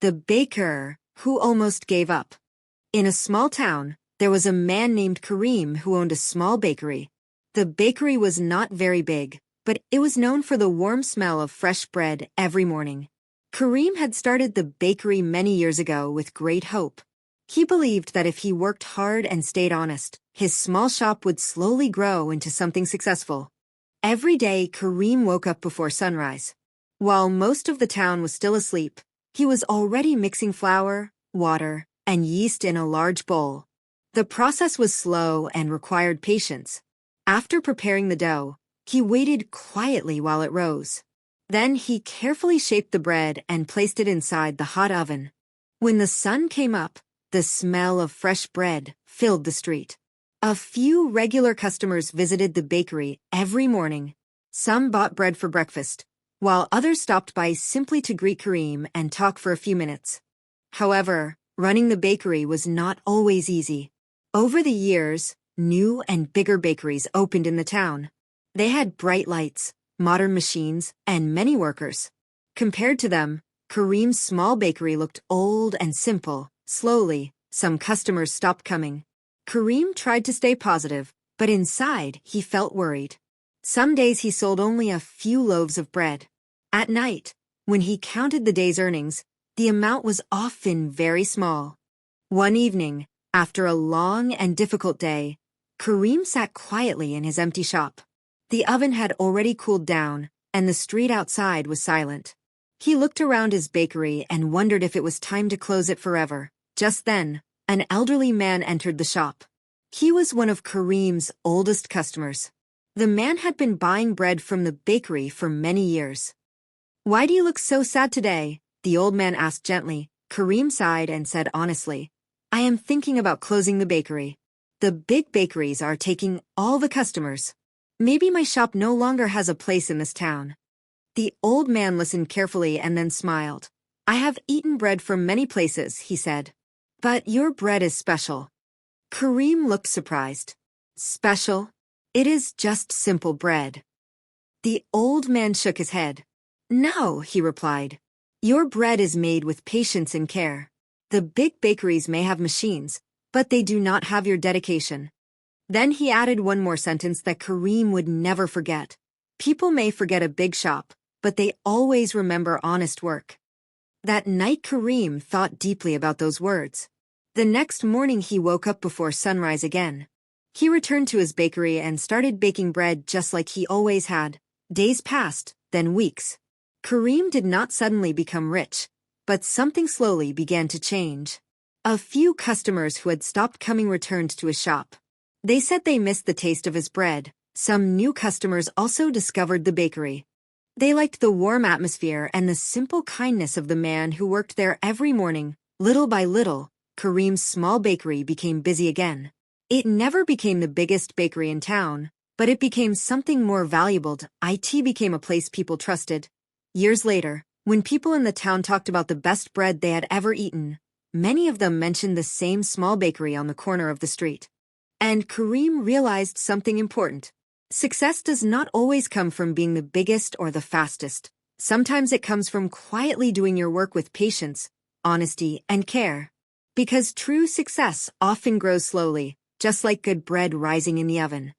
The baker who almost gave up. In a small town, there was a man named Kareem who owned a small bakery. The bakery was not very big, but it was known for the warm smell of fresh bread every morning. Kareem had started the bakery many years ago with great hope. He believed that if he worked hard and stayed honest, his small shop would slowly grow into something successful. Every day, Kareem woke up before sunrise. While most of the town was still asleep, he was already mixing flour, water, and yeast in a large bowl. The process was slow and required patience. After preparing the dough, he waited quietly while it rose. Then he carefully shaped the bread and placed it inside the hot oven. When the sun came up, the smell of fresh bread filled the street. A few regular customers visited the bakery every morning. Some bought bread for breakfast, while others stopped by simply to greet Kareem and talk for a few minutes. However, running the bakery was not always easy. Over the years, new and bigger bakeries opened in the town. They had bright lights, modern machines, and many workers. Compared to them, Kareem's small bakery looked old and simple. Slowly, some customers stopped coming. Kareem tried to stay positive, but inside he felt worried. Some days he sold only a few loaves of bread. At night, when he counted the day's earnings, the amount was often very small. One evening, after a long and difficult day, Kareem sat quietly in his empty shop. The oven had already cooled down, and the street outside was silent. He looked around his bakery and wondered if it was time to close it forever. Just then, an elderly man entered the shop. He was one of Kareem's oldest customers. The man had been buying bread from the bakery for many years. "Why do you look so sad today?" the old man asked gently. Kareem sighed and said honestly, "I am thinking about closing the bakery. The big bakeries are taking all the customers. Maybe my shop no longer has a place in this town." The old man listened carefully and then smiled. "I have eaten bread from many places," he said. "But your bread is special." Kareem looked surprised. "Special? It is just simple bread." The old man shook his head. "No," he replied. "Your bread is made with patience and care. The big bakeries may have machines, but they do not have your dedication." Then he added one more sentence that Kareem would never forget. "People may forget a big shop, but they always remember honest work." That night Kareem thought deeply about those words. The next morning he woke up before sunrise again. He returned to his bakery and started baking bread just like he always had. Days passed, then weeks. Kareem did not suddenly become rich, but something slowly began to change. A few customers who had stopped coming returned to his shop. They said they missed the taste of his bread. Some new customers also discovered the bakery. They liked the warm atmosphere and the simple kindness of the man who worked there every morning. Little by little, Kareem's small bakery became busy again. It never became the biggest bakery in town, but it became something more valuable. It became a place people trusted. Years later, when people in the town talked about the best bread they had ever eaten, many of them mentioned the same small bakery on the corner of the street. And Kareem realized something important. Success does not always come from being the biggest or the fastest. Sometimes it comes from quietly doing your work with patience, honesty, and care. Because true success often grows slowly, just like good bread rising in the oven.